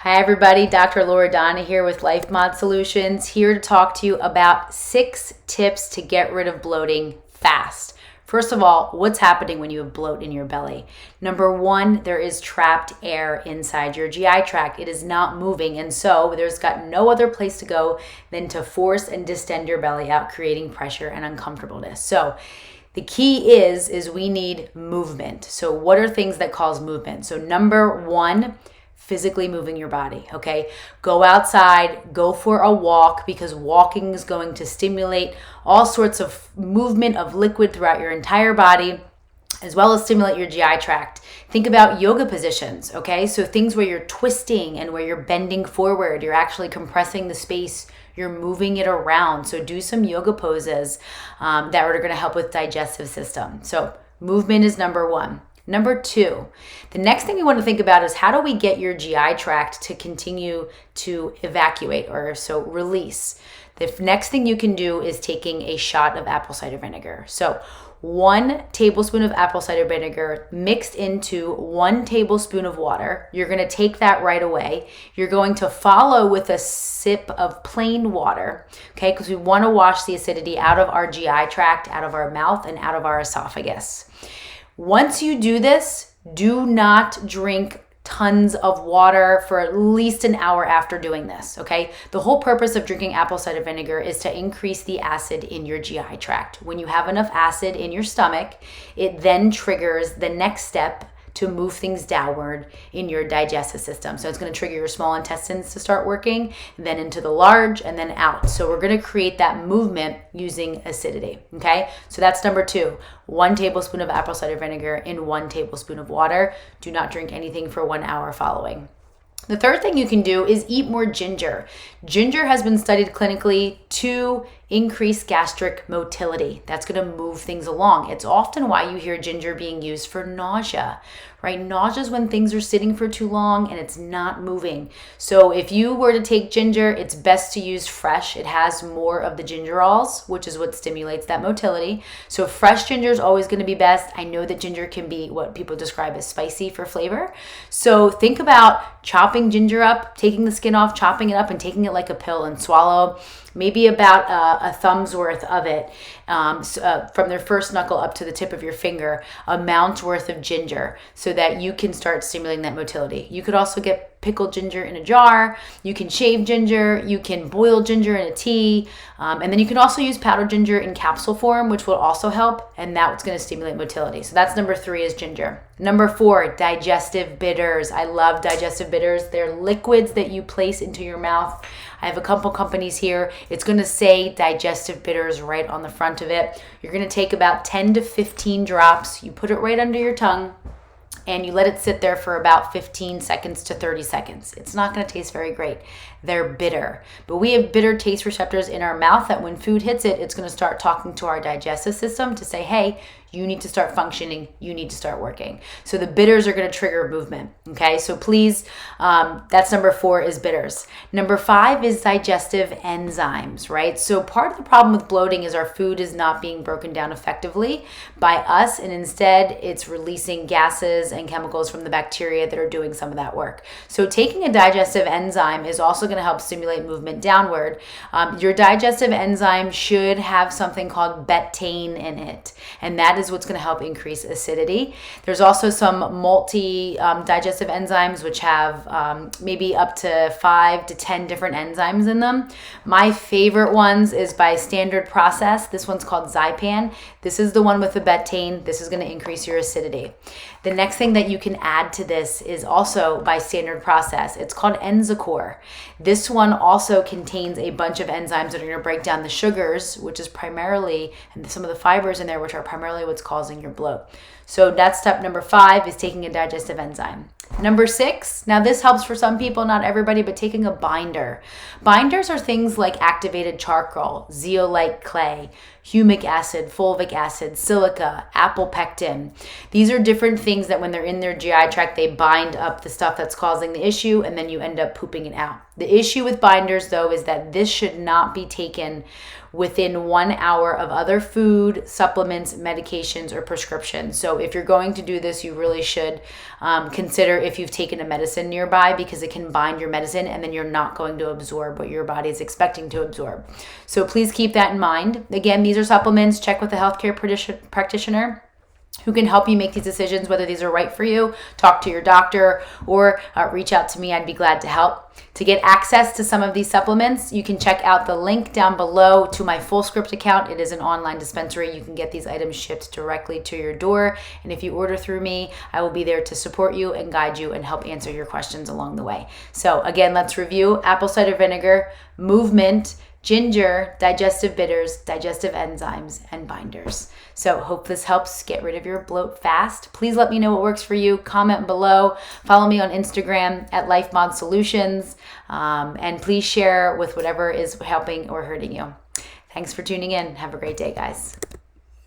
Hi everybody, Dr. Laura Donna here with LifeMod Solutions, here to talk to you about 6 tips to get rid of bloating fast. First of all, what's happening when you have bloat in your belly? Number 1, there is trapped air inside your GI tract. It is not moving, and so there's got no other place to go than to force and distend your belly out, creating pressure and uncomfortableness. So the key is we need movement. So what are things that cause movement? So number 1, physically moving your body, okay? Go outside, go for a walk, because walking is going to stimulate all sorts of movement of liquid throughout your entire body, as well as stimulate your GI tract. Think about yoga positions, okay? So things where you're twisting and where you're bending forward, you're actually compressing the space, you're moving it around. So do some yoga poses that are gonna help with digestive system. So movement is number 1. Number 2, the next thing you want to think about is how do we get your GI tract to continue to evacuate or so release. The next thing you can do is taking a shot of apple cider vinegar. So 1 tablespoon of apple cider vinegar mixed into 1 tablespoon of water. You're going to take that right away. You're going to follow with a sip of plain water, okay? Because we want to wash the acidity out of our GI tract, out of our mouth, and out of our esophagus. Once you do this, do not drink tons of water for at least an hour after doing this, okay? The whole purpose of drinking apple cider vinegar is to increase the acid in your GI tract. When you have enough acid in your stomach, it then triggers the next step to move things downward in your digestive system. So it's going to trigger your small intestines to start working, then into the large, and then out. So we're going to create that movement using acidity, okay? So that's number 2, 1 tablespoon of apple cider vinegar in 1 tablespoon of water. Do not drink anything for 1 hour following. The third thing you can do is eat more ginger. Ginger has been studied clinically to increase gastric motility. That's going to move things along. It's often why you hear ginger being used for nausea, right? Nausea is when things are sitting for too long and it's not moving. So if you were to take ginger, it's best to use fresh. It has more of the gingerols, which is what stimulates that motility. So fresh ginger is always going to be best. I know that ginger can be what people describe as spicy for flavor. So think about chopping ginger up, taking the skin off, chopping it up, and taking it like a pill and swallow maybe about a thumb's worth of it, from their first knuckle up to the tip of your finger, a mount's worth of ginger, so that you can start stimulating that motility. You could also get pickled ginger in a jar. You can shave ginger. You can boil ginger in a tea. And then you can also use powdered ginger in capsule form, which will also help. And that's going to stimulate motility. So that's number 3 is ginger. Number 4, digestive bitters. I love digestive bitters. They're liquids that you place into your mouth. I have a couple companies here. It's going to say digestive bitters right on the front of it. You're going to take about 10 to 15 drops. You put it right under your tongue, and you let it sit there for about 15 seconds to 30 seconds. It's not going to taste very great. They're bitter. But we have bitter taste receptors in our mouth that when food hits it, it's going to start talking to our digestive system to say, hey, you need to start functioning. You need to start working. So the bitters are going to trigger movement. Okay, so please, that's number 4 is bitters. Number 5 is digestive enzymes, right? So part of the problem with bloating is our food is not being broken down effectively by us, and instead it's releasing gases and chemicals from the bacteria that are doing some of that work. So taking a digestive enzyme is also going to help stimulate movement downward. Your digestive enzyme should have something called betaine in it, and that is what's going to help increase acidity. There's also some multi-digestive enzymes which have maybe up to 5 to 10 different enzymes in them. My favorite ones is by standard process. This one's called Zypan. This is the one with the betaine. This is going to increase your acidity. The next thing that you can add to this is also by standard process. It's called Enzacor. This one also contains a bunch of enzymes that are going to break down the sugars, which is primarily, and some of the fibers in there, which are primarily what's causing your bloat. So that's step number 5 is taking a digestive enzyme. Number 6, now this helps for some people, not everybody, but taking a binder. Binders are things like activated charcoal, zeolite clay, humic acid, fulvic acid, silica, apple pectin. These are different things that when they're in their GI tract, they bind up the stuff that's causing the issue, and then you end up pooping it out. The issue with binders, though, is that this should not be taken within 1 hour of other food, supplements, medications, or prescriptions. So if you're going to do this, you really should consider if you've taken a medicine nearby, because it can bind your medicine and then you're not going to absorb what your body is expecting to absorb. So please keep that in mind. Again, these are supplements. Check with a healthcare practitioner who can help you make these decisions, whether these are right for you. Talk to your doctor or reach out to me. I'd be glad to help. To get access to some of these supplements, you can check out the link down below to my FullScript account. It is an online dispensary. You can get these items shipped directly to your door. And if you order through me, I will be there to support you and guide you and help answer your questions along the way. So again, let's review: apple cider vinegar, movement, ginger, digestive bitters, digestive enzymes, and binders. So hope this helps get rid of your bloat fast. Please let me know what works for you. Comment below. Follow me on Instagram at LifeModSolutions. And please share with whatever is helping or hurting you. Thanks for tuning in. Have a great day, guys.